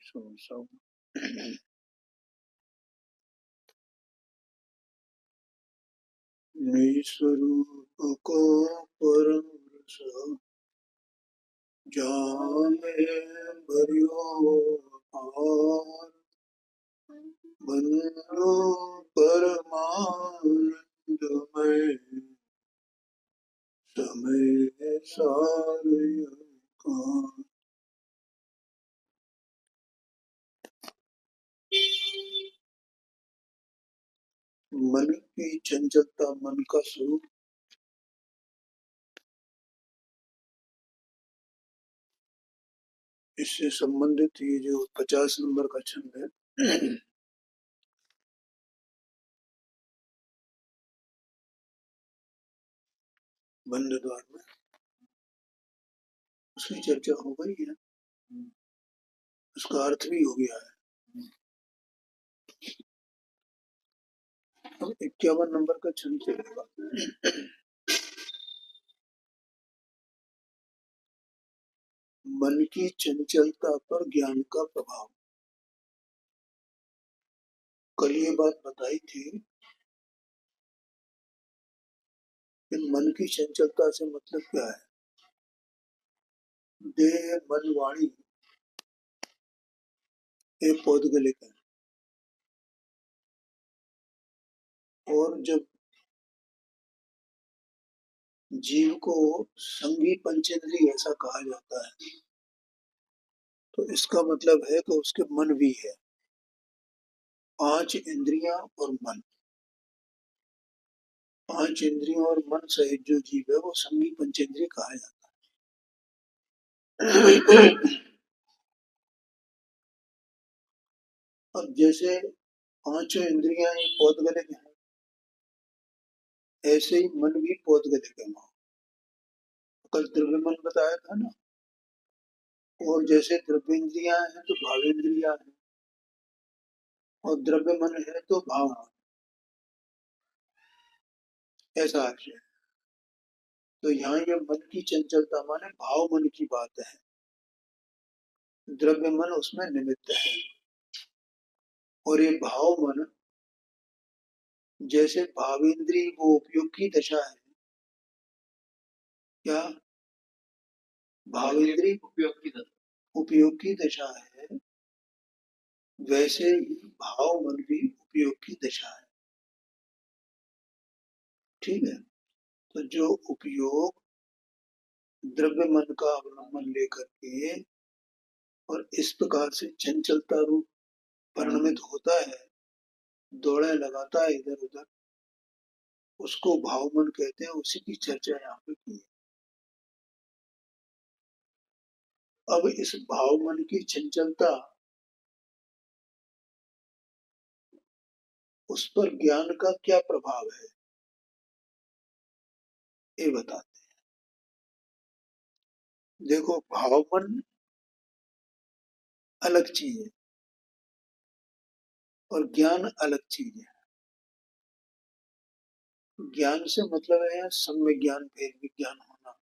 सब निज स्वरूप को परम रस जाने भरियो अपार बंधु परमानंदमय समय सारय का। मन की चंचलता मन का स्वरूप, इससे संबंधित ये जो 50 नंबर का छंद है बंद द्वार में, उसकी चर्चा हो गई है, उसका अर्थ भी हो गया है। अब 51 नंबर का छंद चलेगा। मन की चंचलता पर ज्ञान का प्रभाव। कल ये बात बताई थी कि मन की चंचलता से मतलब क्या है। देह मन वाणी ये पौद्गलिक है, और जब जीव को संगी पंचेंद्रिय ऐसा कहा जाता है तो इसका मतलब है कि उसके मन भी है। 5 इंद्रियां और मन, 5 इंद्रियों और मन सहित जो जीव है वो संगी पंचेंद्रिय कहा जाता है। अब जैसे 5 इंद्रियां ये पौद्गलिक है, ऐसे ही मन भी पौद्गलिक है। कल द्रव्य मन बताया था ना, और जैसे द्रव्येंद्रियां हैं तो भावेंद्रियां हैं, और द्रव्य मन है तो भाव मन, ऐसा आशय है। तो यहाँ ये मन की चंचलता माने भाव मन की बात है, द्रव्य मन उसमें निमित्त है। और ये भाव मन जैसे भावेंद्री वो उपयोग की दशा है, क्या भावेंद्री उपयोग की दशा है, वैसे ही भाव मन भी उपयोग की दशा है। ठीक है, तो जो उपयोग द्रव्य मन का अवलंबन लेकर के और इस प्रकार से चंचलता रूप परिणमित होता है, दौड़े लगाता है इधर उधर, उसको भाव मन कहते हैं। उसी की चर्चा यहाँ पे की है। अब इस भाव मन की चंचलता, उस पर ज्ञान का क्या प्रभाव है ये बताते हैं। देखो, भाव मन अलग चीज है और ज्ञान अलग चीज है। ज्ञान से मतलब है सम्यक ज्ञान, भेद विज्ञान होना,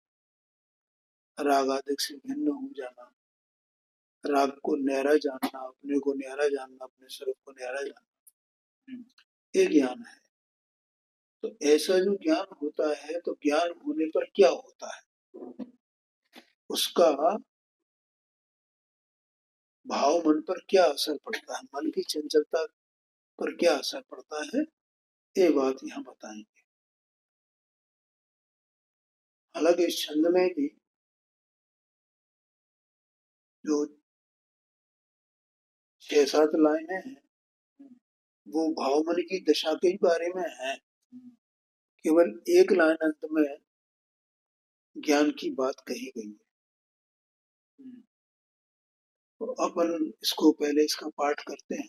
राग आदि से भिन्न हो जाना, राग को न्यारा जानना, अपने को न्यारा जानना, अपने स्वरूप को न्यारा जानना, ये ज्ञान है। तो ऐसा जो ज्ञान होता है, तो ज्ञान होने पर क्या होता है, उसका भाव मन पर क्या असर पड़ता है, मन की चंचलता पर क्या असर पड़ता है, ये बात यहाँ बताएंगे। हालांकि इस छंद में भी जो 6-7 लाइनें हैं वो भाव मन की दशा के बारे में है। केवल एक लाइन अंत में ज्ञान की बात कही गई है। तो अपन इसको पहले इसका पाठ करते हैं।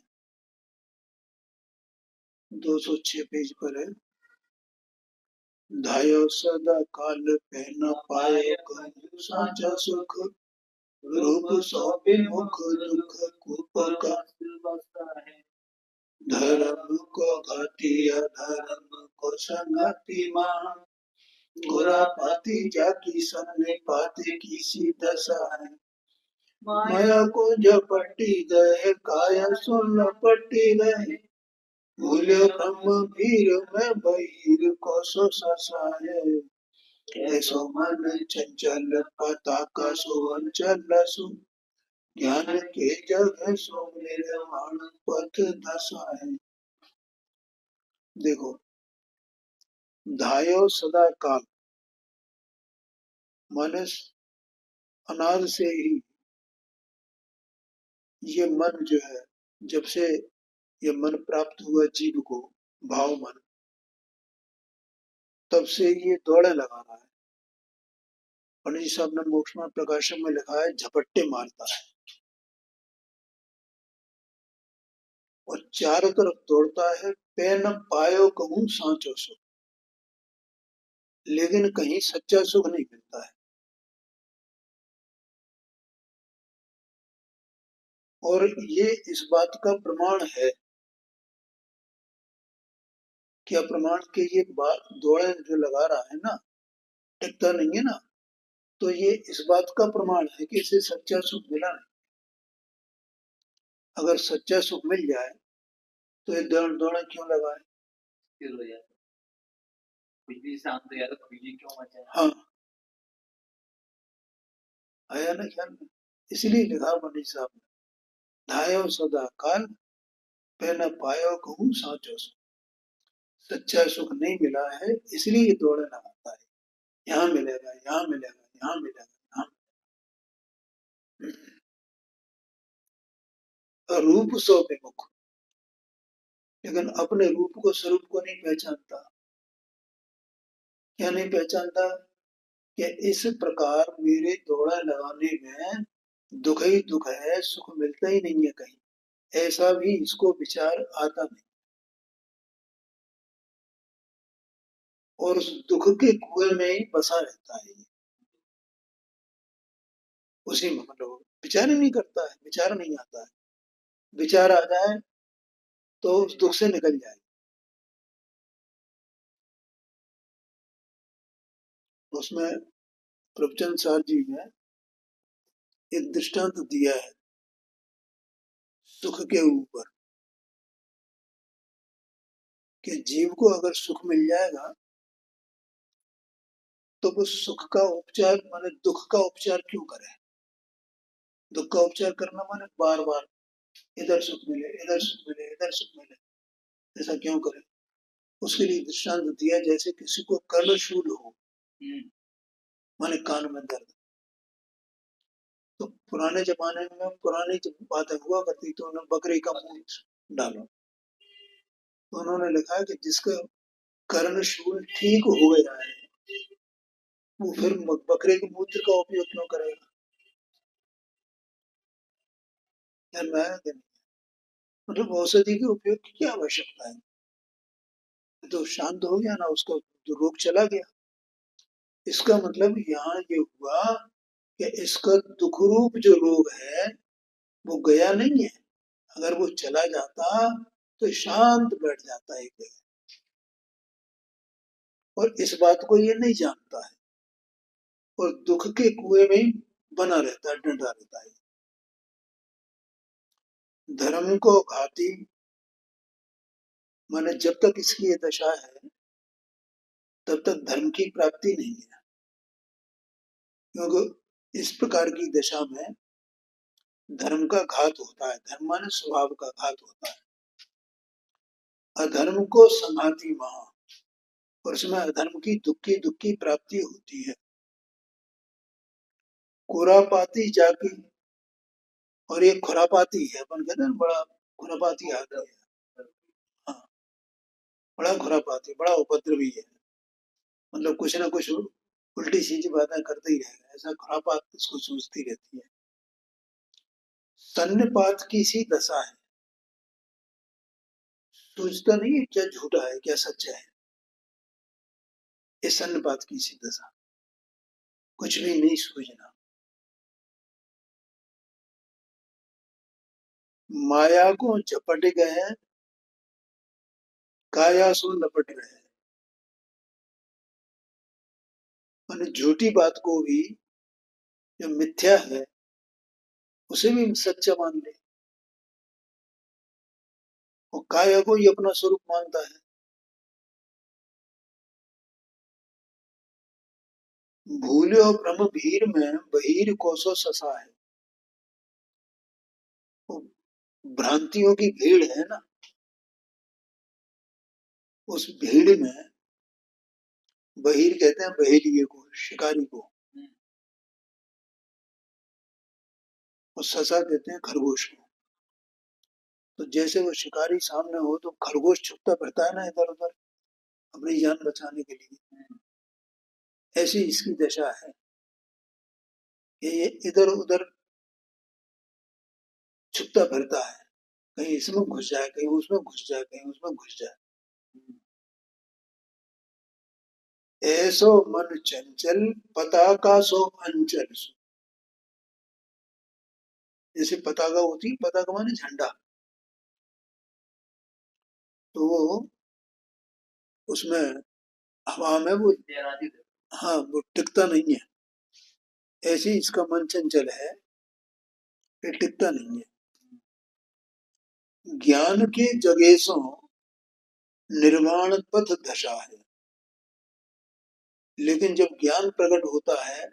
206 पेज पर है। धायो सदा काल पे न पाए कहूँ साचा सुख, रूप सौंपे मुख दुख कूप का, धर्म को घाटी अधर्म को संगति मान, गुरा पाती जाकी सन्ने पाती की सी दशा है, माया को झपटी गए, काया सो लपटी गए, भूल्यो ब्रह्म भीर में बहिर को सो ससाए, ऐसो मन चंचल पता का सो अंचल सु, ज्ञान के जग सो निर्वाण पथ दशा है। देखो, धायो सदा काल, मानस अनाद से ही ये मन जो है, जब से ये मन प्राप्त हुआ जीव को, भाव मन, तब से ये दौड़े लगा रहा है। पंडित जी साहब ने मोक्षमान प्रकाशन में लिखा है, झपट्टे मारता है और चारों तरफ दौड़ता है। पे न पायो कहूं सांचो सुख, लेकिन कहीं सच्चा सुख नहीं मिलता है। और ये इस बात का प्रमाण है, क्या प्रमाण के ये बात दौड़े जो लगा रहा है ना, टिकता नहीं है ना, तो ये इस बात का प्रमाण है कि इसे सच्चा सुख मिला नहीं। अगर सच्चा सुख मिल जाए तो ये दौड़े क्यों लगाए? फिर हो जाता, बिजली शांत हो जाता तो बिजली क्यों मचा? हाँ, आया ना ख्याल में? इसलिए लिखा पंडित साहब ने, धायो सदा काल, पे न पायो कहूं साचो सुख। सच्चा सुख नहीं मिला है, इसलिए दौड़े लगाता है, यहाँ मिलेगा, यहाँ मिलेगा, यहाँ मिलेगा, यहाँ। रूप सो विमुख, लेकिन अपने रूप को, स्वरूप को नहीं पहचानता। क्या नहीं पहचानता? कि इस प्रकार मेरे दौड़ा लगाने में दुख ही दुख है, सुख मिलता ही नहीं है कहीं, ऐसा भी इसको विचार आता नहीं। और उस दुख के कुएं में ही बसा रहता है, उसी में मतलब विचार ही नहीं करता है, विचार नहीं आता है। विचार आ जाए तो उस दुख से निकल जाए। उसमें प्रभुचंद साहब जी ने एक दृष्टांत दिया है सुख के ऊपर, कि जीव को अगर सुख मिल जाएगा तो वो सुख का उपचार माने दुख का उपचार क्यों करे? दुख का उपचार करना माने बार बार इधर सुख मिले, इधर सुख मिले, इधर सुख मिले, ऐसा क्यों करे? उसके लिए दृष्टांत दिया, जैसे किसी को कर्णशूल हो, माने कान में दर्द, तो पुराने जमाने में पुरानी जब बातें हुआ करती तो उन्होंने बकरी का मूत्र डालो, तो उन्होंने लिखा कि जिसका कर्णशूल ठीक हो गया है वो फिर बकरे के मूत्र का उपयोग क्यों करेगा? ध्यान में आया कि नहीं? मतलब औषधि के उपयोग की क्या आवश्यकता है? तो शांत हो गया ना, उसका जो रोग चला गया। इसका मतलब यहाँ ये हुआ कि इसका दुख रूप जो रोग है वो गया नहीं है। अगर वो चला जाता तो शांत बैठ जाता है एक जगह, और इस बात को ये नहीं जानता है और दुख के कुएं में ही बना रहता है, डंडा रहता है। धर्म को घाती माने जब तक इसकी ये दशा है तब तक धर्म की प्राप्ति नहीं है, क्योंकि इस प्रकार की दशा में धर्म का घात होता है। धर्म माने स्वभाव का घात होता है। अधर्म को संघाती महा, और उसमें अधर्म की दुख की प्राप्ति होती है। खुरापाती जाकी, और ये खुरापाती है, अपन कहते हैं ना बड़ा खुरापाती आदमी है। हाँ, बड़ा खुरापाती, बड़ा उपद्रवी है, मतलब कुछ ना कुछ उल्टी सीधी बातें करते ही रहेगा, ऐसा खुरापात इसको सोचती रहती है। सन्निपात की सी दशा है, सोचता नहीं है क्या झूठा है क्या सच्चा है, ये सन्निपात की सी दशा, कुछ भी नहीं सूझना। माया को झपट गए, काया सो लपट गए, माने झूठी बात को भी जो मिथ्या है उसे भी सच्चा मान ले। और काया को ही अपना स्वरूप मानता है। भूल्यो ब्रह्म भीर में बहिर कोसो ससा है। वो भ्रांतियों की भीड़ है ना, उस भीड़ में बहिर कहते हैं बहेलिए को, शिकारी को, और ससा कहते हैं खरगोश को। तो जैसे वो शिकारी सामने हो तो खरगोश छुपता फिरता है ना इधर उधर अपनी जान बचाने के लिए, ऐसी इसकी दशा है कि ये इधर उधर छुपता फिरता है, कहीं इसमें घुस जाए, कहीं उसमें घुस जाए, कहीं उसमें घुस जाए। ऐसो मन चंचल पताका सो अंचल। जैसे पताका होती है, पताका माने झंडा, तो वो उसमें हवा में वो, हाँ वो टिकता नहीं है। ऐसे ही इसका मन चंचल है, ये टिकता नहीं है। ज्ञान के जगेशों निर्वाण पथ दशा है। लेकिन जब ज्ञान प्रकट होता है,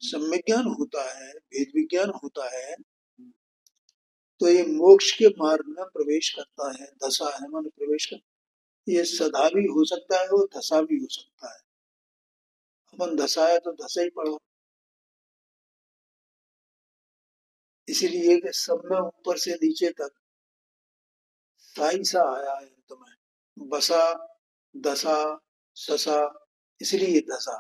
सम्यक ज्ञान होता है, भेद विज्ञान होता है, तो ये मोक्ष के मार्ग में प्रवेश करता है। दशा है मन प्रवेश कर, ये सदा भी हो सकता है और दशा भी हो सकता है। अपन दशा है तो दशा ही पढ़ो, इसीलिए कि सब में ऊपर से नीचे तक साई सा आया है तुम्हें। बसा, दशा, ससा, इसलिए दशा।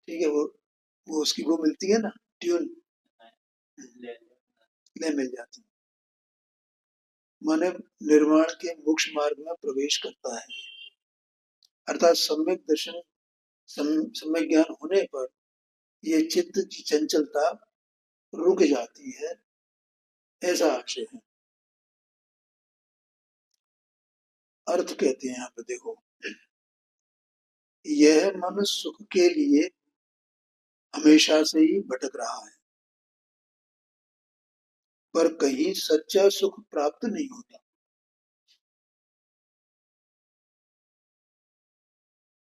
ठीक है, वो उसकी वो मिलती है ना ट्यून, ले मिल जाती है। माने निर्वाण के मोक्ष मार्ग में प्रवेश करता है, अर्थात सम्यक दर्शन, सम्यक ज्ञान होने पर ये चित्त की चंचलता रुक जाती है, ऐसा आशय है। अर्थ कहते हैं यहाँ पे देखो, यह मन सुख के लिए हमेशा से ही भटक रहा है, पर कहीं सच्चा सुख प्राप्त नहीं होता।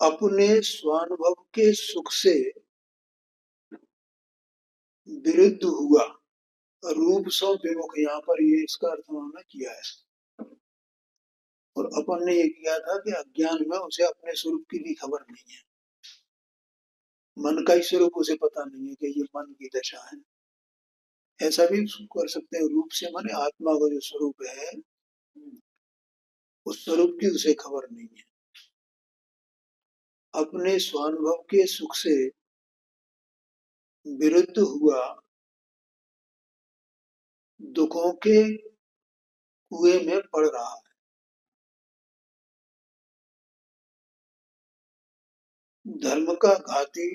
अपने स्वानुभव के सुख से विरुद्ध हुआ रूप सो विमुख, यहाँ पर ये इसका अर्थ उन्होंने किया है। और अपन ने ये किया था कि अज्ञान में उसे अपने स्वरूप की भी खबर नहीं है, मन का ही स्वरूप उसे पता नहीं है कि ये मन की दशा है। ऐसा भी कर सकते हैं, रूप से माने आत्मा का जो स्वरूप है, उस स्वरूप की उसे खबर नहीं है। अपने स्वानुभव के सुख से विरुद्ध हुआ दुखों के कुएं में पड़ रहा है। धर्म का घाती,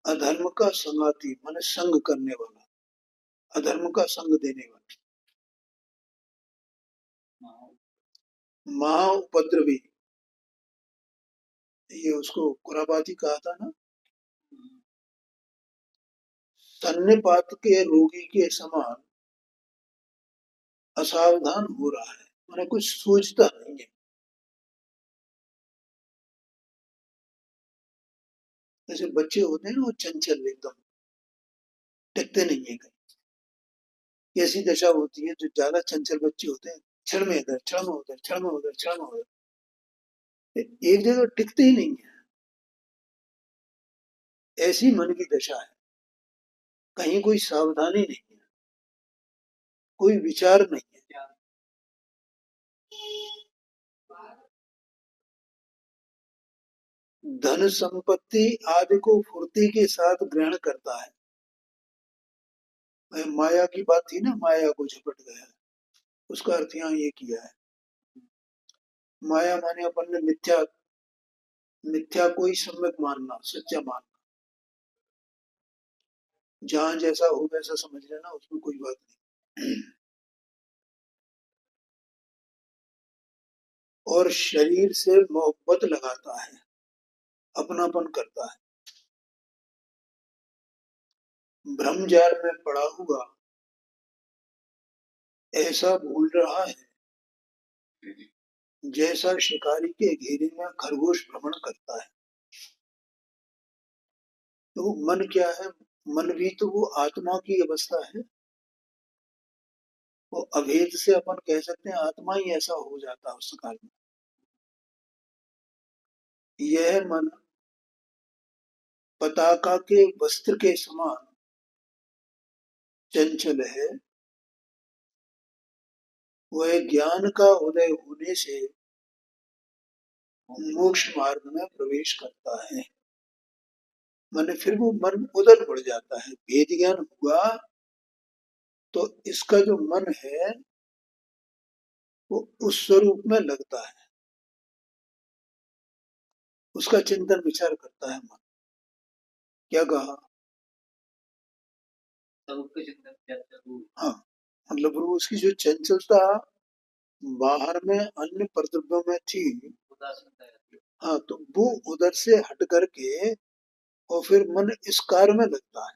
अधर्म का संगाती, माने संग करने वाला, अधर्म का संग देने वाला, महा उपद्रवी, ये उसको कुराबाती कहा था ना। सन्निपात के रोगी के समान असावधान हो रहा है, माने कुछ सूझता नहीं है। जैसे बच्चे होते हैं ना, वो चंचल एकदम टिकते नहीं है कहीं। ऐसी दशा होती है, जो ज्यादा चंचल बच्चे होते हैं, क्षण में इधर, क्षण में उधर, क्षण में उधर, क्षण में उधर, एक जगह टिकते ही नहीं है। ऐसी मन की दशा है, कहीं कोई सावधानी नहीं है, कोई विचार नहीं है। धन संपत्ति आदि को फुर्ती के साथ ग्रहण करता है। माया की बात थी ना, माया को झपट गया, उसका अर्थ यहाँ ये किया है। माया माने अपन ने मिथ्या, मिथ्या को ही सम्यक मानना, सच्चा मानना। जहां जैसा हो वैसा समझ लेना, उसमें कोई बात नहीं। और शरीर से मोहब्बत लगाता है, अपनापन करता है। भ्रमजाल में पड़ा हुआ ऐसा भूल रहा है जैसा शिकारी के घेरे में खरगोश भ्रमण करता है। तो मन क्या है? मन भी तो वो आत्मा की अवस्था है। वो अभेद से अपन कह सकते हैं आत्मा ही ऐसा हो जाता है उस काल में। यह मन पताका के वस्त्र के समान चंचल है। वह ज्ञान का उदय होने से मोक्ष मार्ग में प्रवेश करता है। माने फिर वो मन उधर बढ़ जाता है। भेद ज्ञान हुआ तो इसका जो मन है वो उस स्वरूप में लगता है, उसका चिंतन विचार करता है मन। क्या कहा? हाँ, मतलब वो उसकी जो चंचलता बाहर में अन्य कर्तव्यों में थी, हाँ, तो वो उधर से हट करके और फिर मन इस कार्य में लगता है,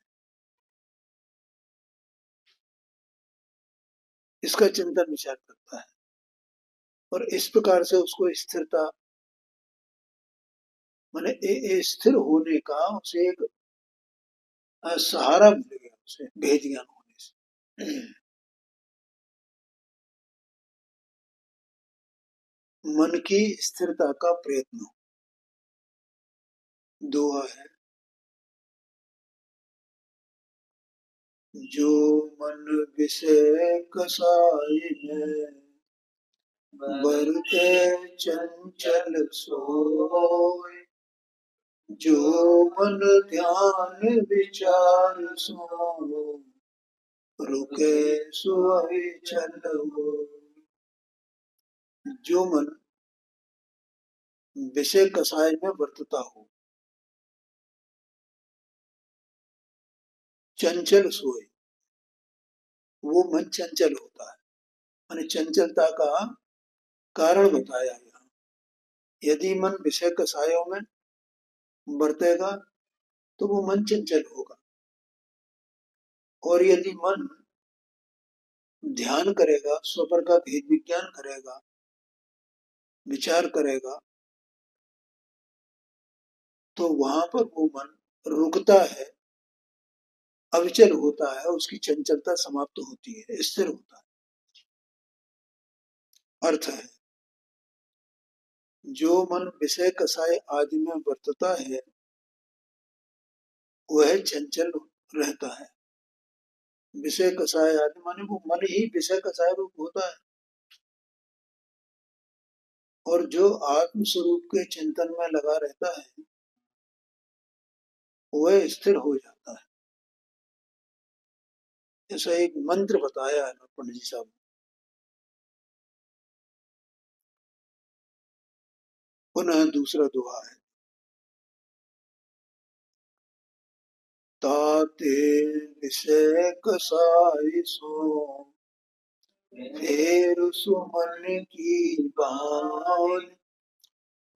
इसका चिंतन विचार करता है और इस प्रकार से उसको स्थिरता माने स्थिर होने का उसे एक सहारा मिल गया उसे भेद ज्ञान होने से। मन की स्थिरता का प्रयत्न। दोहा है, जो मन विषय कसाय बरते चंचल सोय, जो मन ध्यान विचार सो रुके सोई चलो। जो मन विषय कसाय में वर्तता हो, चंचल सोए, वो मन चंचल होता है। माने चंचलता का कारण बताया यहाँ। यदि मन विषय कसायों में बरतेगा तो वो मन चंचल होगा, और यदि मन ध्यान करेगा, स्वपर का भेद विज्ञान करेगा, विचार करेगा, तो वहां पर वो मन रुकता है, अविचल होता है, उसकी चंचलता समाप्त होती है, स्थिर होता है। अर्थ है, जो मन विषय कसाय आदि में वर्तता है वह चंचल रहता है। विषय कसाय आदि माने वो मन ही विषय कसाय रूप होता है, और जो आत्म स्वरूप के चिंतन में लगा रहता है वह स्थिर हो जाता है। ऐसा एक मंत्र बताया है पंडित जी साहब। पुनः दूसरा दोहा है, ताते विषय कसाई सो फेर सुमन की बाल,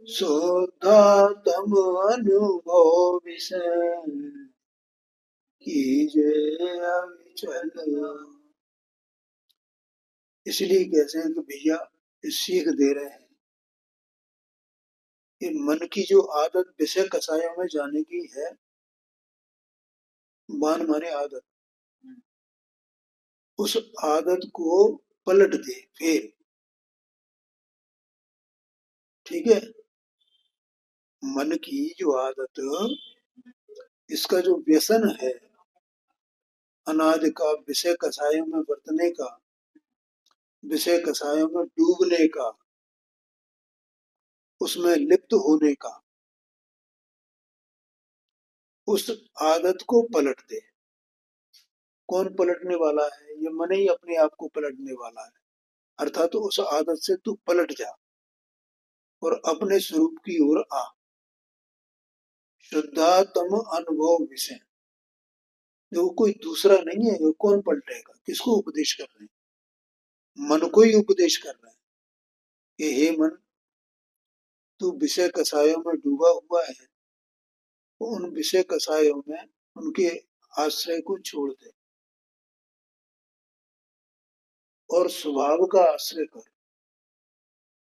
सोदातम अनुभव विषय कीजे अविचल। इसलिए कहते हैं कि भैया सीख दे रहे हैं कि मन की जो आदत विषय कसायों में जाने की है, मान माने आदत, उस आदत को पलट दे फिर। ठीक है, मन की जो आदत, इसका जो व्यसन है अनादि का, विषय कसायों में बरतने का, विषय कसायों में डूबने का, उसमें लिप्त होने का, उस आदत को पलट दे। कौन पलटने वाला है? ये मन ही अपने आप को पलटने वाला है। अर्थात तो उस आदत से तू पलट जा और अपने स्वरूप की ओर आ। शुद्धात्म अनुभव विषय, जो कोई दूसरा नहीं है। वो कौन पलटेगा? किसको उपदेश कर रहे हैं? मन को ही उपदेश कर रहे हैं कि हे मन, तू विषय कसायों में डूबा हुआ है, तो उन विषय कसायों में, उनके आश्रय को छोड़ दे और स्वभाव का आश्रय कर,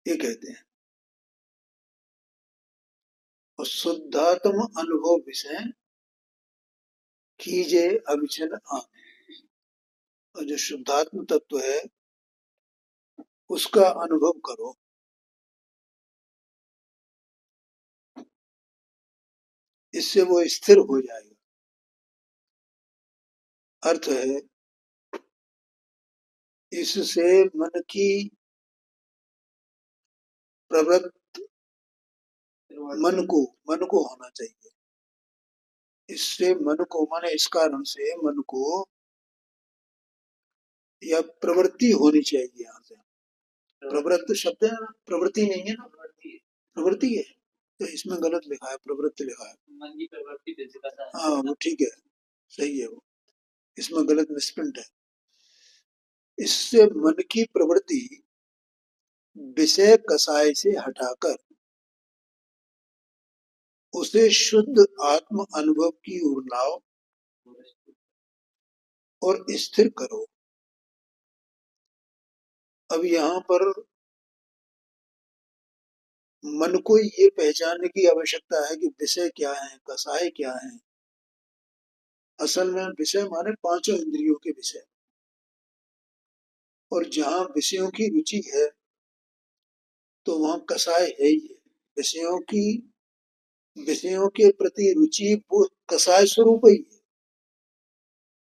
ये कहते हैं। और शुद्धात्म अनुभव विषय कीजे अविचल आन। और जो शुद्धात्म तत्व है उसका अनुभव करो, इससे वो स्थिर हो जाएगा। अर्थ है इससे मन की प्रवृत्ति मन को होना चाहिए। इससे मन को, माने इस कारण से मन को या प्रवृत्ति होनी चाहिए। यहाँ से प्रवृत्त शब्द है ना, प्रवृत्ति नहीं है ना, प्रवृत्ति है। तो इसमें गलत लिखा है, प्रवृत्ति लिखा है। मन की प्रवृत्ति, हाँ वो ठीक है, सही है वो, इसमें गलत मिसप्रिंट है। इससे मन की प्रवृत्ति विषय कसाय से हटाकर उसे शुद्ध आत्म अनुभव की ओर लाओ और स्थिर करो। अब यहाँ पर मन को ये पहचानने की आवश्यकता है कि विषय क्या है, कसाय क्या है। असल में विषय माने पांचों इंद्रियों के विषय, और जहाँ विषयों की रुचि है तो वहाँ कसाय है ही है। विषयों की, विषयों के प्रति रुचि वो कसाय स्वरूप ही है।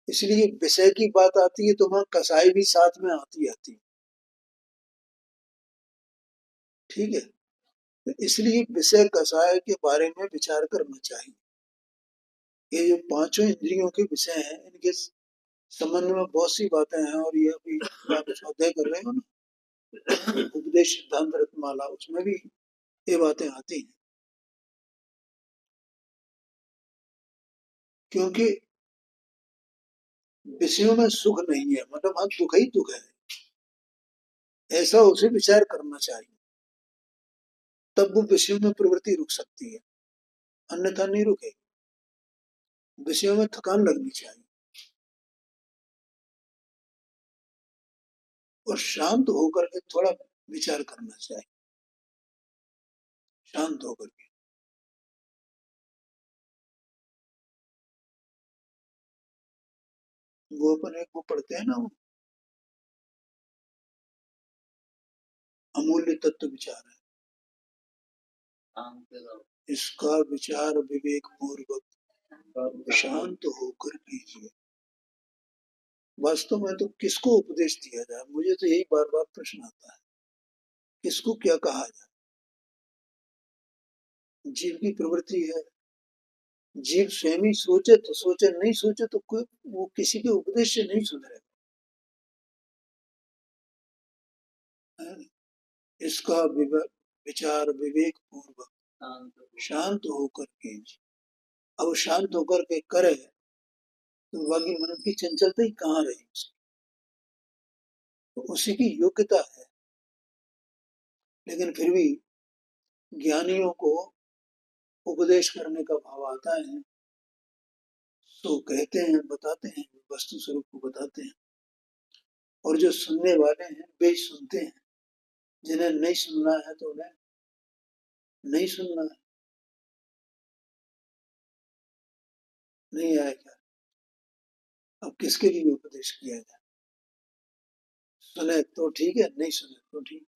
इसलिए विषय की बात आती है तो वहाँ कसाय भी साथ में आती है। ठीक है, तो इसलिए विषय कसाय के बारे में विचार करना चाहिए। ये जो पांचों इंद्रियों के विषय हैं, इनके संबंध में बहुत सी बातें हैं, और ये अभी आप स्वाध्याय कर रहे हो ना, उपदेश सिद्धांत रत्नमाला, उसमें भी ये बातें आती हैं। क्योंकि विषयों में सुख नहीं है, मतलब हाँ दुख ही दुख है, ऐसा उसे विचार करना चाहिए। तब वो विषयों में प्रवृत्ति रुक सकती है, अन्यथा नहीं रुकेगी। विषयों में थकान लगनी चाहिए और शांत होकर के थोड़ा विचार करना चाहिए, शांत होकर के। वो अपन एक वो पढ़ते हैं ना, वो अमूल्य तत्व विचार है, इसका विचार विवेक पूर्वक शांत होकर कीजिए। वास्तव में तो किसको उपदेश दिया जाए, मुझे तो यही बार बार प्रश्न आता है, किसको क्या कहा जाए। जीव की प्रवृत्ति है, जीव स्वयं ही सोचे तो सोचे, नहीं सोचे तो कोई वो किसी के उपदेश से नहीं सुधरेगा। इसका विचार विवेक पूर्वक शांत होकर के, अब शांत होकर के करे तो बाकी मन की चंचलता ही कहाँ रही उसकी, तो उसी की योग्यता है। लेकिन फिर भी ज्ञानियों को उपदेश करने का भाव आता है तो कहते हैं, बताते हैं, वस्तु स्वरूप को बताते हैं। और जो सुनने वाले हैं वे सुनते हैं, जिन्हें नहीं सुनना है तो उन्हें नहीं सुनना है, नहीं आएगा। अब किसके लिए उपदेश किया जाए, सुने तो ठीक है, नहीं सुने तो ठीक।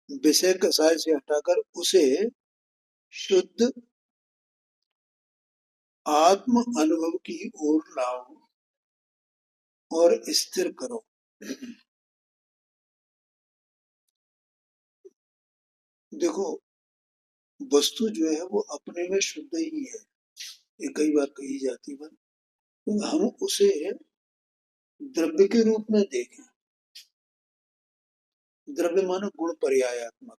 विषय कसाय से हटाकर उसे शुद्ध आत्म अनुभव की ओर लाओ और स्थिर करो। देखो, वस्तु जो है वो अपने में शुद्ध ही है, ये कई बार कही जाती है, तो हम उसे द्रव्य के रूप में देखें। द्रव्य मानो गुण पर्यायात्मक,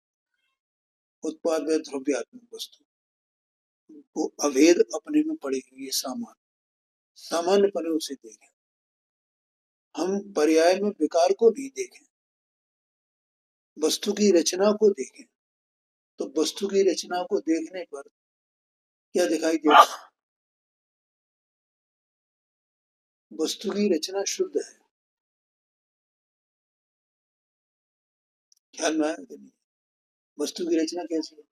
उत्पाद व द्रव्यात्मक वस्तु, वो अभेद अपने में पड़ी हुई है, सामान्य पने उसे देखें। हम पर्याय में विकार को नहीं देखें, वस्तु की रचना को देखें तो वस्तु की रचना को देखने पर क्या दिखाई देता है? वस्तु की रचना शुद्ध है। ख्याल में आया कि नहीं? वस्तु की रचना कैसी है?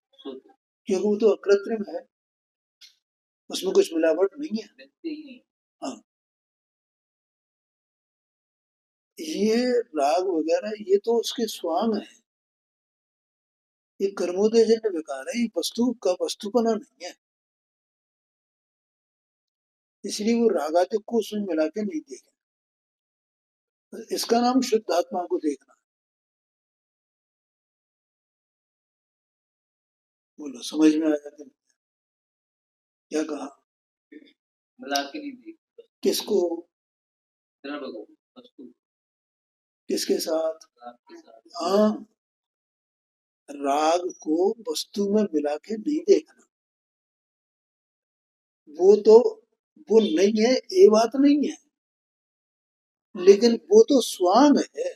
क्योंकि वो तो अकृत्रिम है, उसमें कुछ मिलावट नहीं है। हाँ, ये राग वगैरह ये तो उसके स्वांग है, ये कर्मोदयजन्य विकार है, ये वस्तु का वस्तुपना नहीं है। इसलिए वो रागादिक को उसमें मिला के नहीं देखें। इसका नाम शुद्ध आत्मा को देखना। बोलो, समझ में आया कि नहीं? क्या कहा? मिला के नहीं देख किसको? किसके साथ? हाँ, राग को वस्तु में मिला के नहीं देखना। वो तो वो नहीं है, ये बात नहीं है, लेकिन वो तो स्वांग है,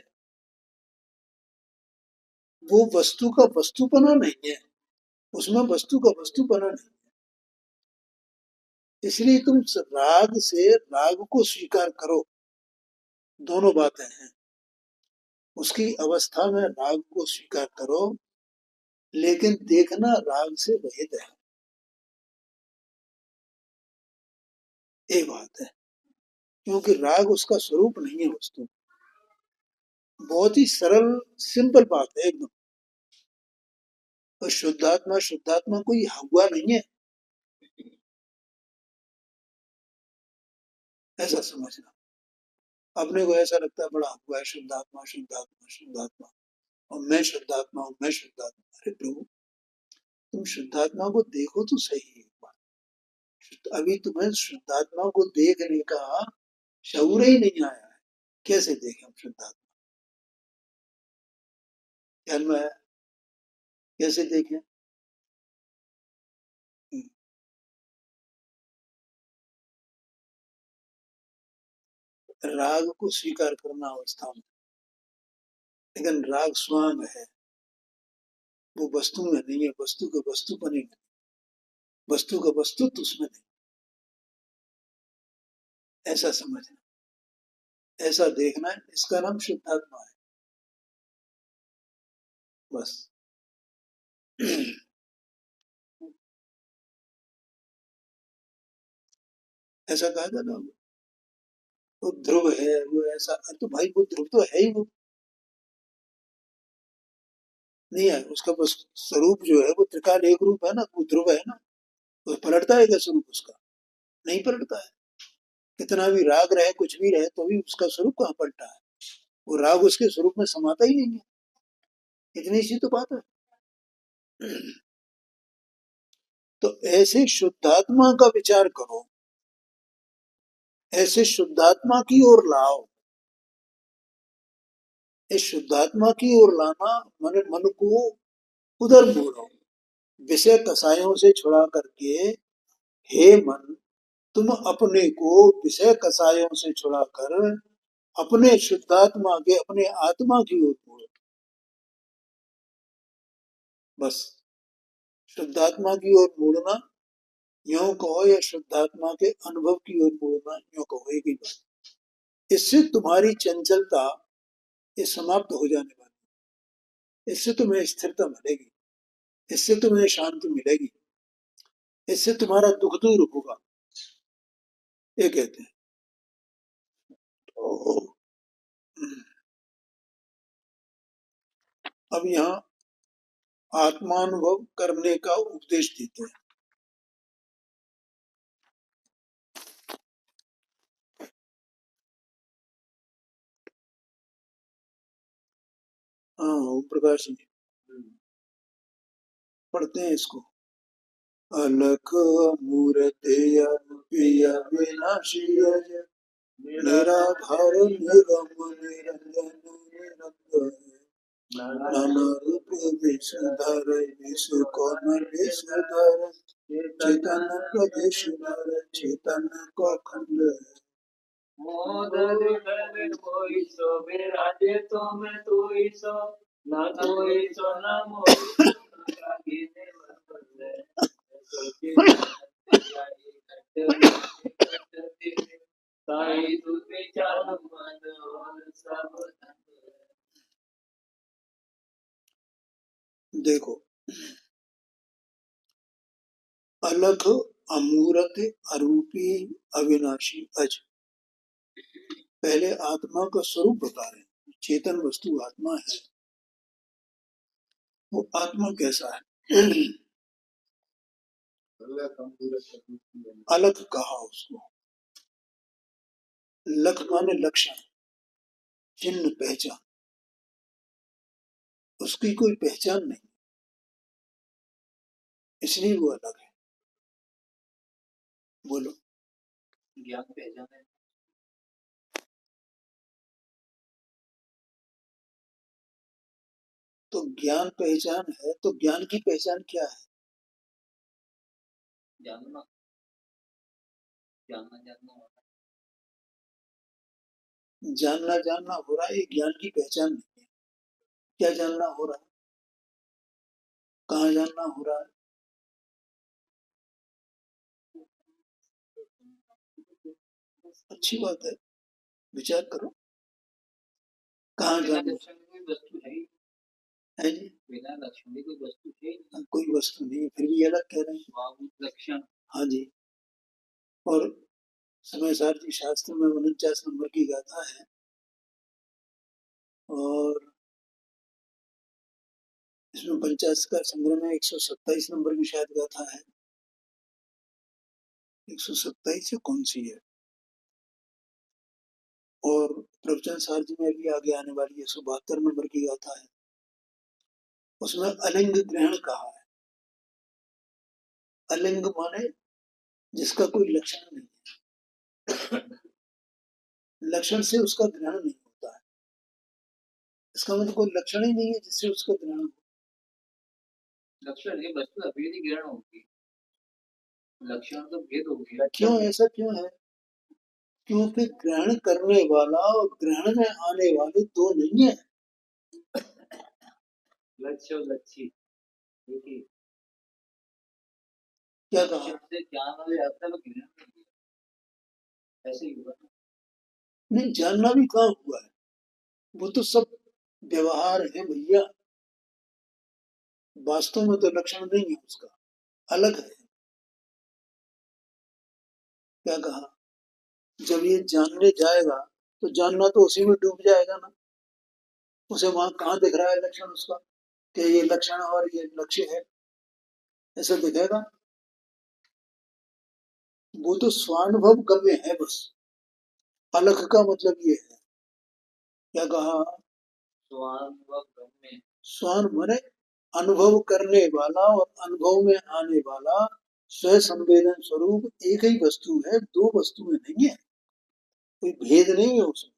वो वस्तु का वस्तुपना नहीं है, उसमें वस्तु का वस्तुपना नहीं। इसलिए तुम राग से राग को स्वीकार करो, दोनों बातें हैं। उसकी अवस्था में राग को स्वीकार करो, लेकिन देखना राग से रहित है, ये बात है। क्योंकि राग उसका स्वरूप नहीं है वस्तु। बहुत ही सरल सिंपल बात है एकदम। तो शुद्धात्मा शुद्धात्मा कोई हुआ नहीं है, ऐसा समझना। अपने को ऐसा लगता है बड़ा हुआ है शुद्धात्मा शुद्धात्मा शुद्धात्मा, और मैं शुद्धात्मा हूँ, मैं शुद्धात्मा। अरे प्रभु, तुम शुद्धात्मा को देखो तो सही एक बार। अभी तुम्हें शुद्धात्मा को देखने का शऊर ही नहीं आया है, कैसे देखें हम शुद्धात्मा? ध्यान में आया? कैसे देखें? राग को स्वीकार करना अवस्था में, लेकिन राग स्वांग है, वो वस्तु में नहीं है, वस्तु का वस्तुपन नहीं, वस्तु का वस्तुत्व उसमें नहीं, ऐसा समझना, ऐसा देखना है। इसका नाम शुद्धात्मा है, बस। ऐसा कहा था ना, वो ध्रुव है, वो ऐसा। तो भाई वो ध्रुव तो है ही, वो नहीं है, उसका बस स्वरूप जो है वो त्रिकाल एक रूप है ना, वो ध्रुव है ना। वो पलटता है क्या स्वरूप उसका? नहीं पलटता है। कितना भी राग रहे, कुछ भी रहे, तो भी उसका स्वरूप कहाँ पलटा है? वो राग उसके स्वरूप में समाता ही नहीं है। इतनी सी तो बात है। तो ऐसे शुद्धात्मा का विचार करो, ऐसे शुद्धात्मा की ओर लाओ। इस शुद्धात्मा की ओर लाना मन मन को उधर मोड़ो, विषय कसायों से छुड़ा करके। हे मन, तुम अपने को विषय कसायों से छुड़ाकर अपने शुद्धात्मा के, अपने आत्मा की ओर मोड़ो, बस। शुद्धात्मा की ओर मुड़ना, यूं कहो, या शुद्धात्मा के अनुभव की ओर मुड़ना, यूं कहो, एक ही बात। इससे तुम्हारी चंचलता ये समाप्त हो जाने वाली, इससे तुम्हें स्थिरता मिलेगी, इससे तुम्हें शांति मिलेगी, इससे तुम्हारा दुख दूर होगा, ये कहते हैं। तो अब यहाँ आत्मानुभव करने का उपदेश देते हैं। हाँ, ओम प्रकाश जी पढ़ते हैं इसको। अलख मूर्ति अनूपीय विनाशी अज, निराधार निगम निरंजन निरंजन, नाना रूप विषधर विष कौन विषधर, चेतन प्रदेश नर चेतन का खंड। मोदर कर कोई सो विराजे तुम तोई सो, ना कोई सोना मोती कागीने बदले ताई तू विचार मन और सब देखो, अलख, अमूर्त, अरूपी, अविनाशी, अज। पहले आत्मा का स्वरूप बता रहे हैं। चेतन वस्तु आत्मा है। वो आत्मा कैसा है? अलख कहा उसको। लख माने लक्षण, चिन्ह, पहचान। उसकी कोई पहचान नहीं, इसलिए वो अलग है। बोलो। ज्ञान पहचान है। तो ज्ञान पहचान है, तो ज्ञान की पहचान क्या है? जानना, जानना जानना होता जानना जानना हो रहा है, ये ज्ञान की पहचान नहीं है। क्या जानना हो रहा है? कहाँ जानना हो रहा है? अच्छी बात है, विचार करो। कहाँ है। बिना जानना लक्षण की कोई वस्तु है ही है जी? बिना लक्षण की कोई वस्तु है ही नहीं। कोई वस्तु नहीं है, फिर भी अलग कह रहे हैं। स्वाभूत लक्षण। हाँ जी। और समय सार जी शास्त्र में 49 नंबर की गाथा है, और इसमें पंचाशकर संग्रह में 127 नंबर की शायद गाथा है। 127 से कौन सी है? और प्रवचन सार जी में भी आगे आने वाली 172 नंबर की गाथा है। उसमें अलिंग ग्रहण कहा है। अलिंग माने जिसका कोई लक्षण नहीं है, लक्षण से उसका ग्रहण नहीं होता है। इसका मतलब कोई लक्षण ही नहीं है जिससे उसका ग्रहण हो। लक्षण है वस्तु अभेद ग्रहण होगी। लक्षण तो भेद हो गया। क्यों ऐसा क्यों है? क्योंकि ग्रहण करने वाला और ग्रहण में आने वाले दो नहीं है। लक्ष्य और लक्ष्य देखिए, क्या कहा? से ज्ञान वाले आता है ग्रहण ऐसे ही हुआ। नहीं, जानना भी कहाँ हुआ है? वो तो सब व्यवहार है भैया। वास्तव में तो लक्षण नहीं है उसका, अलग है। क्या कहा? जब ये जानने जाएगा तो जानना तो उसी में डूब जाएगा ना। उसे वहां कहाँ दिख रहा है लक्षण उसका कि ये लक्षण और ये लक्ष्य है? ऐसा दिखेगा? वो तो स्वानुभव गम्य है बस। अलग का मतलब ये है। क्या कहा? स्वान माने अनुभव करने वाला और अनुभव में आने वाला स्व संवेदन स्वरूप एक ही वस्तु है, दो वस्तुएं नहीं है। कोई भेद नहीं है उसमें।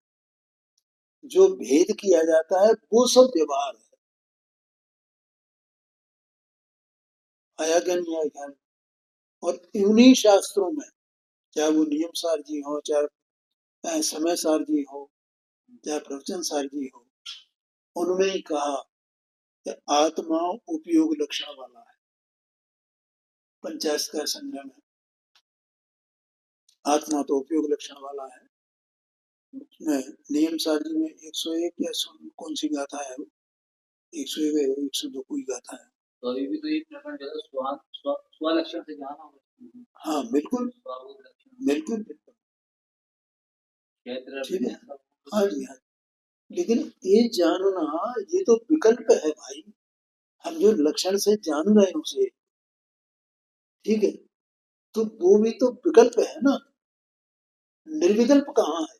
जो भेद किया जाता है वो सब व्यवहार है। आया क्या नहीं आया ख्याल? और इन्हीं शास्त्रों में, चाहे वो नियम सार जी हो, चाहे समय सार जी हो, चाहे प्रवचन सार जी हो, उनमें ही कहा कि आत्मा उपयोग लक्षण वाला है। पंचाशकर संग्रह में आत्मा तो उपयोग लक्षण वाला है। नियम सार जी में 101 या कौन सी गाथा है? 101 या 102 कोई गाथा है। तो अभी भी तो ये प्रकरण जो है स्वलक्षण से जाना होगा। हाँ बिल्कुल बिल्कुल बिल्कुल, ठीक है। हाँ जी हाँ। लेकिन ये जानना, ये तो विकल्प है भाई। हम जो लक्षण से जान रहे हैं उसे, ठीक है, तो वो भी तो विकल्प है ना। निर्विकल्प कहाँ है?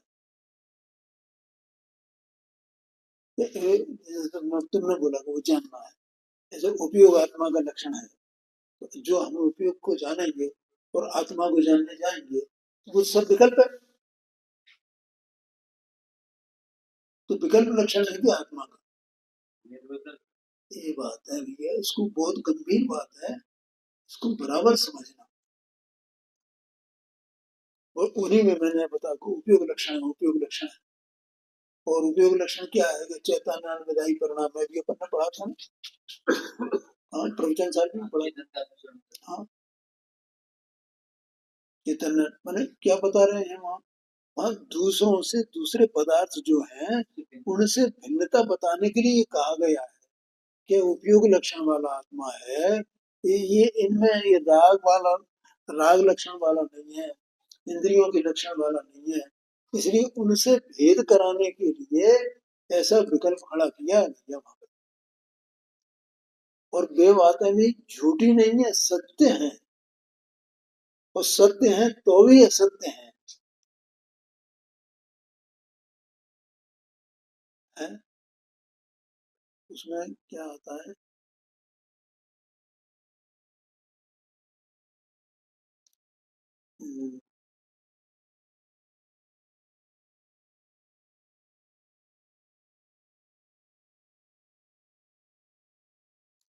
तुमने बोला कि वो जानना है, ऐसे उपयोग आत्मा का लक्षण है। तो जो हम उपयोग को जानेंगे और आत्मा को जानने जाएंगे, तो वो सब विकल्प है। तो विकल्प लक्षण है क्या आत्मा का? ये बात है भैया, इसको बहुत गंभीर बात है, इसको बराबर समझना। और उन्हीं में मैंने बता को उपयोग लक्षण है, उपयोग लक्षण है। और उपयोग लक्षण क्या है कि चैतन्य विदाई परिणाम में भी अपन ने पढ़ा था ना। हाँ, प्रवचन साहब में पढ़ा। चेतन का अनुसरण करना। हाँ, चैतन्य माने क्या बता रहे हैं वहाँ? वहाँ दूसरों से, दूसरे पदार्थ जो हैं उनसे भिन्नता बताने के लिए कहा गया है कि उपयोग लक्षण वाला आत्मा है। ये इनमें ये राग लक्षण वाला नहीं है, इंद्रियों के लक्षण वाला नहीं है। इसलिए उनसे भेद कराने के लिए ऐसा विकल्प खड़ा किया है वहां पर। और वे बातें भी झूठी नहीं है, सत्य है। और सत्य है तो भी असत्य है? उसमें क्या आता है? हम्म,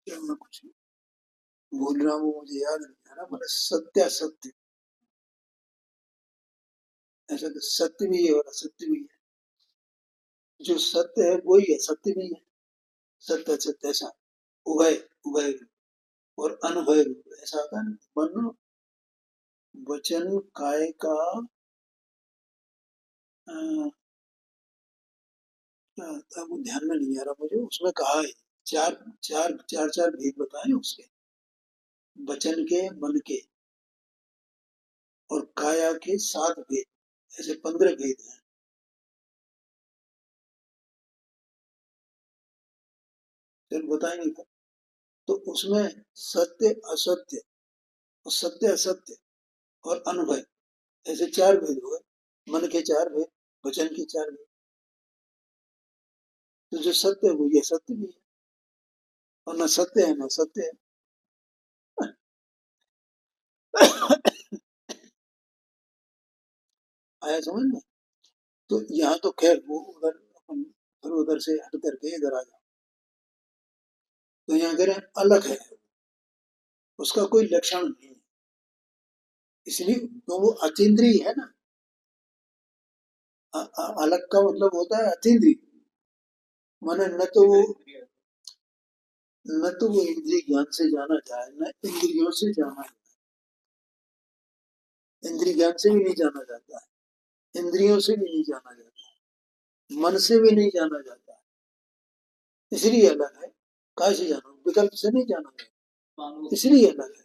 क्या मैं कुछ बोल रहा हूँ मुझे याद नहीं आ रहा। मतलब सत्य असत्य, ऐसा तो सत्य भी है और असत्य भी है। जो सत्य है वही असत्य भी है। सत्य असत्य ऐसा उभय, उभय रूप और अनुभय रूप ऐसा आता है ना। मन वचन काय का अ, क्या था वो ध्यान में नहीं आ रहा मुझे। उसमें कहा है चार चार भेद बताए उसके, वचन के, मन के और काया के 7 भेद, ऐसे 15 भेद हैं। फिर बताएंगे क्या? तो उसमें सत्य असत्य और सत्य असत्य और अनुभव, ऐसे 4 भेद हुए। मन के 4 भेद, वचन के 4 भेद। तो जो सत्य है वो ये सत्य भी है, और न सत्य है न सत्य है। आया समझ में? तो यहाँ तो खैर वो उधर अपन फिर उधर से हट करके इधर आ जाओ। तो यहाँ कह रहे हैं अलग है, उसका कोई लक्षण नहीं है। इसलिए तो वो अतीन्द्रिय है ना। अलग का मतलब होता है अतीन्द्रिय। माने न तो वो इंद्रिय ज्ञान से जाना जाए, न इंद्रियों से जाना जाए। इंद्रिय ज्ञान से भी नहीं जाना जाता है, इंद्रियों से भी नहीं जाना जाता है, मन से भी नहीं जाना जाता है। इसलिए अलग है। कहा से जाना? विकल्प से नहीं जाना जाता, इसलिए अलग है।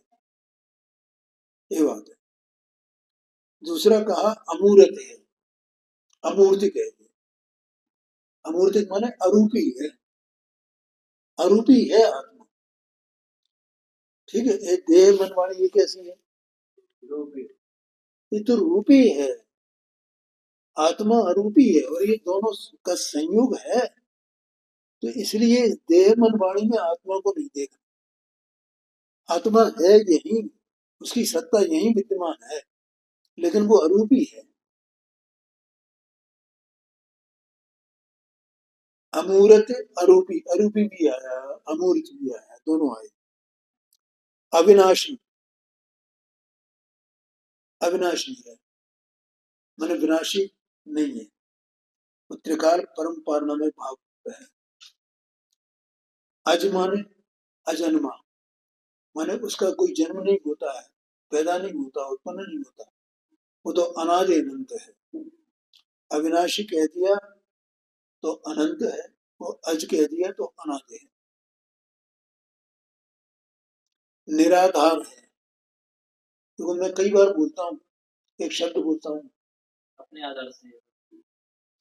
ये बात है। दूसरा कहा अमूर्त है, अमूर्तिक है। अमूर्तिक माने अरूपी है, अरूपी है आत्मा। ठीक है, ये देह मन वाणी ये कैसी है? रूपी। ये तो रूपी है, आत्मा अरूपी है और ये दोनों का संयोग है। तो इसलिए देह मन वाणी में आत्मा को नहीं देखना। आत्मा है यही, उसकी सत्ता यही विद्यमान है, लेकिन वो अरूपी है। अमूर्त, अरूपी, अरूपी भी आया, अमूर्त भी आया, दोनों आए। अविनाशी, अविनाशी है मैंने विनाशी नहीं है। वो त्रिकाल परम पारणामय भाव है। अज माने अजन्मा, माने उसका कोई जन्म नहीं होता है, पैदा नहीं होता, उत्पन्न नहीं होता। वो तो अनादि अनंत है। अविनाशी कह दिया तो अनंत है, वो अज कह दिया तो अनादि है। निराधार है। देखो मैं कई बार बोलता हूँ, एक शब्द बोलता हूँ, अपने आधार से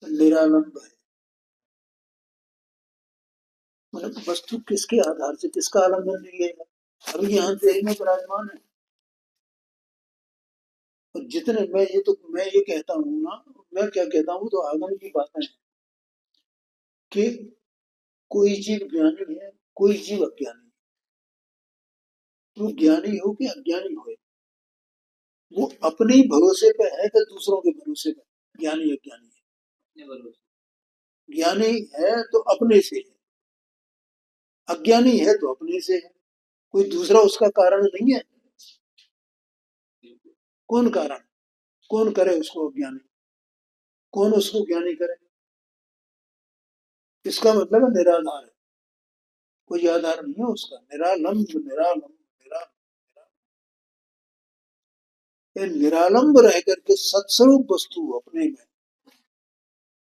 निरालंब है। मतलब वस्तु किसके आधार से, किसका आलम्बन लिएगा? अभी यहाँ देह में विराजमान है। और जितने मैं ये कहता हूँ ना, मैं क्या कहता हूँ तो आगम की बातें हैं कि कोई जीव ज्ञानी है, कोई जीव अज्ञानी है। तो ज्ञानी हो कि अज्ञानी हो, वो अपने ही भरोसे पे है कि दूसरों के भरोसे पे? ज्ञानी अज्ञानी है। अपने भरोसे। ज्ञानी है तो अपने से है, अज्ञानी है तो अपने से है। कोई दूसरा उसका कारण नहीं है। कौन कारण? कौन करे उसको अज्ञानी? कौन उसको ज्ञानी करे? इसका मतलब है निराधार है, कोई आधार नहीं है उसका। निरालंब निरालंब निरालंब। ये निरालंब रह करके सत्स्वरूप वस्तु अपने में,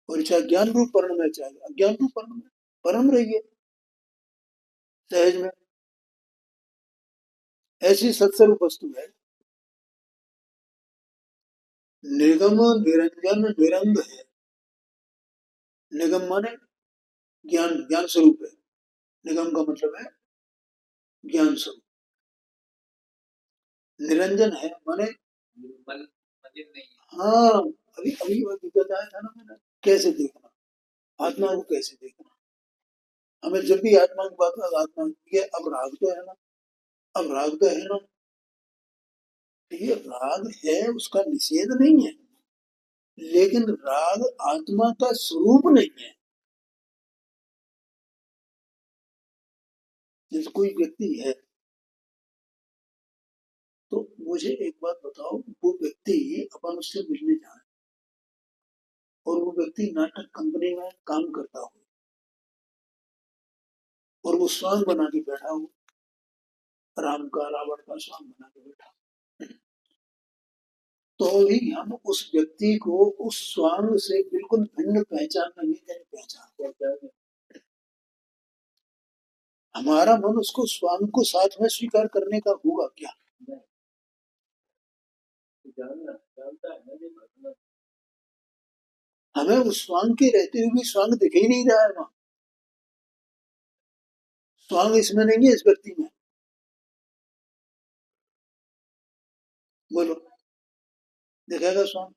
और चाहे ज्ञान रूप पर्ण में चाहे अज्ञान रूप पर्ण में परम रही है सहज में, ऐसी सत्स्वरूप वस्तु है। निगम निरंजन निरंग है। निगम माने ज्ञान, ज्ञान स्वरूप है। निगम का मतलब है ज्ञान स्वरूप। निरंजन है माने निर्मल मलिन नहीं है। हाँ, अभी अभी अभी बताया था ना मैंने, कैसे देखना आत्मा को, कैसे देखना। हमें जब भी आत्मा की बात, आत्मा ये अब राग तो है ना, अब राग तो है ना, ये राग है उसका निषेध नहीं है, लेकिन राग आत्मा का स्वरूप नहीं है। जैसे कोई व्यक्ति है, तो मुझे एक बात बताओ, वो व्यक्ति अपन उससे मिलने जाए और वो व्यक्ति नाटक कंपनी में काम करता हो और वो स्वांग बना के बैठा हो, राम का रावण का स्वांग बना के बैठा, तो भी हम उस व्यक्ति को उस स्वांग से बिल्कुल भिन्न पहचान नहीं कर पहचान। हमारा मन उसको स्वांग को साथ में स्वीकार करने का होगा क्या? हमें उस स्वांग के रहते हुए भी स्वांग दिख ही नहीं रहा है वहां। स्वांग इसमें नहीं है, इस व्यक्ति में। बोलो, दिखेगा स्वांग?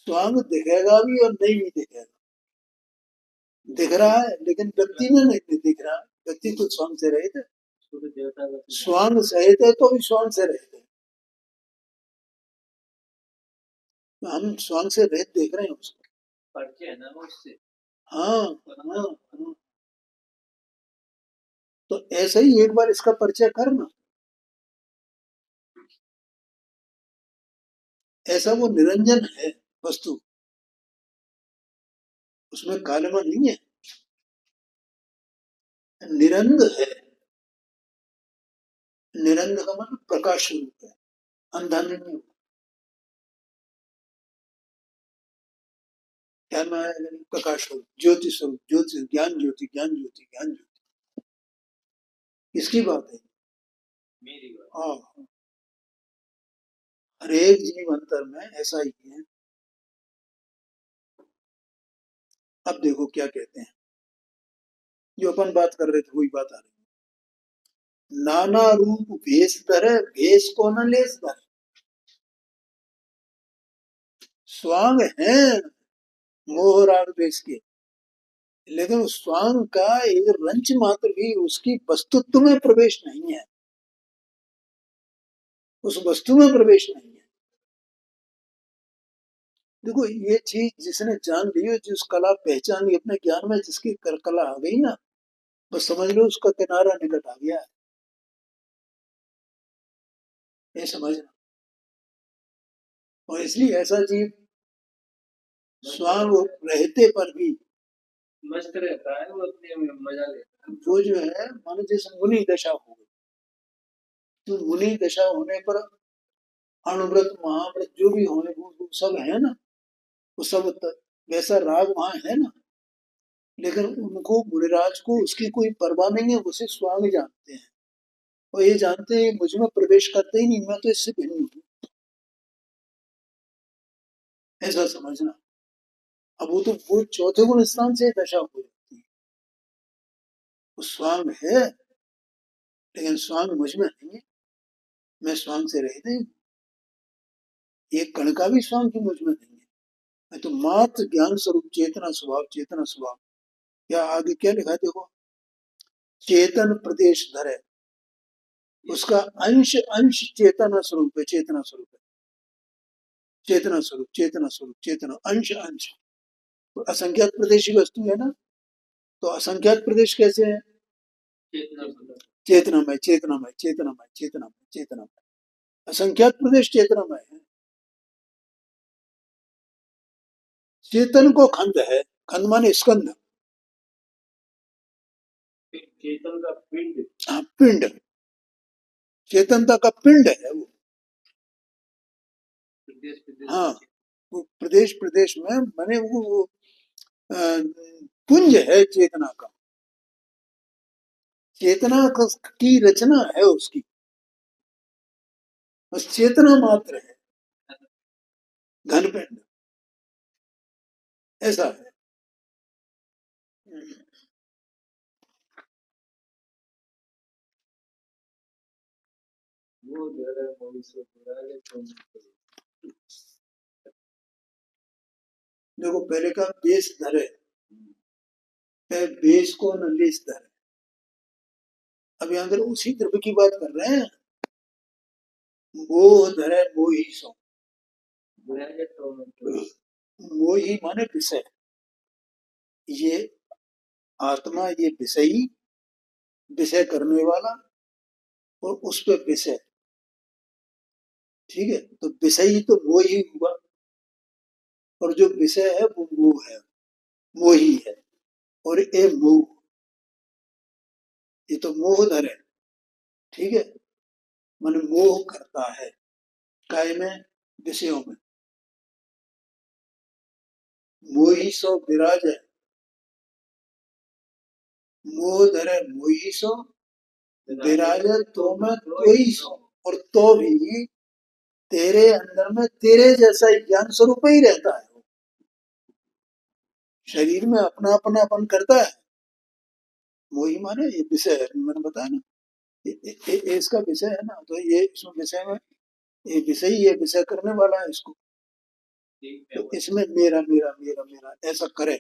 स्वांग दिखेगा भी और नहीं भी दिखेगा। दिख रहा है लेकिन व्यक्ति में नहीं दिख रहा। व्यक्ति तो स्वांग से रहित है, स्वांग सहित है तो भी स्वांग से रहित है। हम स्वांग से रहित देख रहे हैं उसको। परिचय है ना उससे। हाँ हाँ हाँ। तो ऐसे ही एक बार इसका परिचय करना। ऐसा वो निरंजन है वस्तु, उसमें कालमा नहीं है, निरंग है। निरंग का मतलब प्रकाश स्वरूप है, अंधा नहीं है। क्या में आएगा? प्रकाश स्वरूप, ज्योति स्वरूप, ज्योति, ज्ञान ज्योति, ज्ञान ज्योति, ज्ञान ज्योति। किसकी बात है? मेरी बात। हाँ, हर एक जीव अंतर में ऐसा ही है। अब देखो क्या कहते हैं, जो अपन बात कर रहे थे वही बात आ रही है। नाना रूप भेष धरे, भेष को न लेस धरे। स्वांग है मोह राग द्वेष के, लेकिन उस स्वांग का एक रंच मात्र भी उसकी वस्तुत्व में प्रवेश नहीं है, उस वस्तु में प्रवेश नहीं है। देखो ये चीज जिसने जान ली है, जिस कला पहचान ली अपने ज्ञान में, जिसकी कला आ गई ना, बस समझ लो उसका किनारा निकट आ गया है, ये समझना। और इसलिए ऐसा जीव स्वांग रहते पर भी मस्त रहता है, वो अपने में मजा लेता है। वो जो है मान जैसे मुनि दशा हो गई, तो मुनि दशा होने पर अणुव्रत महाव्रत जो भी होने वो सब है ना, वो सब वैसा राग वहां है ना, लेकिन उनको मुनिराज को उसकी कोई परवाह नहीं है, उसे स्वांग जानते हैं और ये जानते हैं मुझ में प्रवेश करते ही नहीं, मैं तो इससे भिन्न हूँ, ऐसा समझना। अब वो तो वो चौथे गुण स्थान से दशा हो जाती है, वो स्वांग है लेकिन स्वांग मुझ में नहीं है, मैं स्वांग से रहित हूँ, एक कण का भी स्वांग की मुझ में नहीं है। मैं तो मात्र ज्ञान स्वरूप चेतना स्वभाव, चेतना स्वभाव। या आगे क्या लिखा है देखो, चेतन प्रदेश धरे, उसका अंश अंश चेतना स्वरूप है, चेतना स्वरूप है, चेतना स्वरूप, चेतना स्वरूप, चेतना अंश अंश। तो असंख्यात प्रदेशी वस्तु है ना, तो असंख्यात प्रदेश कैसे है? चेतनामय, चेतनामय, चेतनामय, चेतनामय, चेतनामय। असंख्यात प्रदेश चेतनामय है। चेतन को खंड है, खंड माने स्कंद, चेतन का पिंड, हाँ पिंड, चेतनता का पिंड है वो। प्रदेश प्रदेश हाँ, वो प्रदेश प्रदेश में माने वो पुंज है चेतना का, चेतना की रचना है उसकी, बस चेतना मात्र है, घनपिंड ऐसा है। वो जरा भविष्य पुराने तो देखो पहले का बेस धरे, बेस को न लेस धरे, अभी अंदर उसी द्रव्य की बात कर रहे हैं। मोह धरे मोही सो, पुराने तो मोही माने विषय, ये आत्मा ये विषयी, विषय करने वाला और उस पे विषय, ठीक है। तो विषयी तो वो ही हुआ, और जो विषय है वो मोह है, मोही है, और ये मोह, ये तो मोहधर है, ठीक है। मन मोह करता है काय में, विषयों में। मोही सो विराज है, मोह धरे मोही सो विराज तो में तो ही सो, और तो भी तेरे अंदर में तेरे जैसा ही ज्ञान स्वरूप ही रहता है। शरीर में अपना अपनापन करता है, मोही माने ये विषय है, मैंने बताया ना, ये इसका विषय है ना, तो ये इसमें विषय में ये विषय ही है, विषय करने वाला है इसको, तो इसमें मेरा मेरा मेरा मेरा ऐसा करे,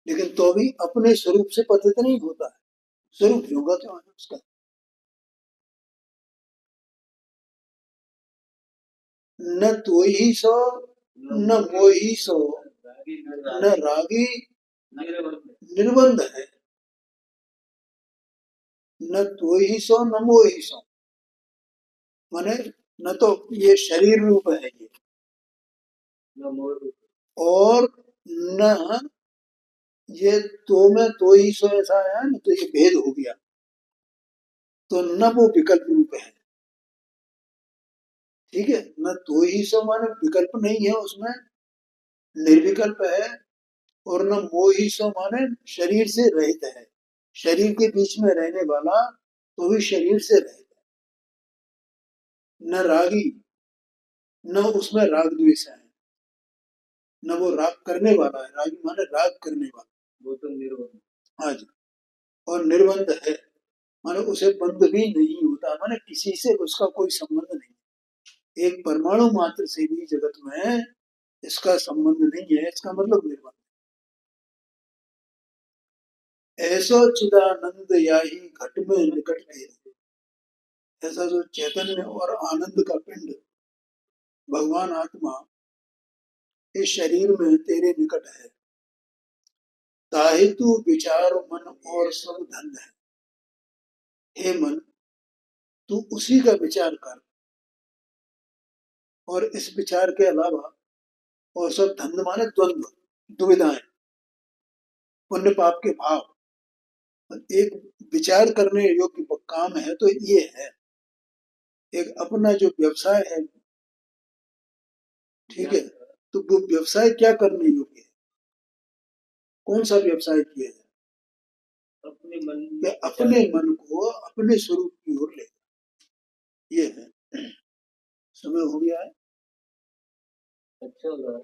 लेकिन तो भी अपने स्वरूप से पतित नहीं होता है, स्वरूप होगा क्या है उसका। न तो ही सो न मोही सो, न रागी निर्बंध है, न तो ही सो न मोही सो, माने न तो ये शरीर रूप है ये, और न ये तो में तो ही सो ऐसा है ना, तो ये भेद हो गया, तो न वो विकल्प रूप है, ठीक है। न तो ही सो माने विकल्प नहीं है उसमें, निर्विकल्प है, और न मोही सो माने शरीर से रहित है, शरीर के बीच में रहने वाला तो भी शरीर से रहित है। न रागी, न उसमें राग द्वेष है, न वो राग करने वाला है, रागी माने राग करने वाला, वो तो निर्बंध, हाँ जी, और निर्बंध है माने उसे बंध भी नहीं होता, माने किसी से उसका कोई संबंध नहीं, एक परमाणु मात्र से भी जगत में इसका संबंध नहीं है, इसका मतलब निर्बंध। ऐसा चिदानंद याही घट में निकट थे, ऐसा जो चैतन्य और आनंद का पिंड भगवान आत्मा इस शरीर में तेरे निकट है, ताहि तू विचार मन और सब धन है, हे मन तू उसी का विचार कर, और इस विचार के अलावा और सब धन माने द्वंद्व दुविधाएं, पुण्य पाप के भाव, एक विचार करने योग्य काम है तो ये है, एक अपना जो व्यवसाय है, ठीक है। तो वो व्यवसाय क्या करने योग्य है, कौन सा व्यवसाय किया है, अपने मन को अपने स्वरूप की ओर ले, ये है। समय हो गया है, अच्छा लगा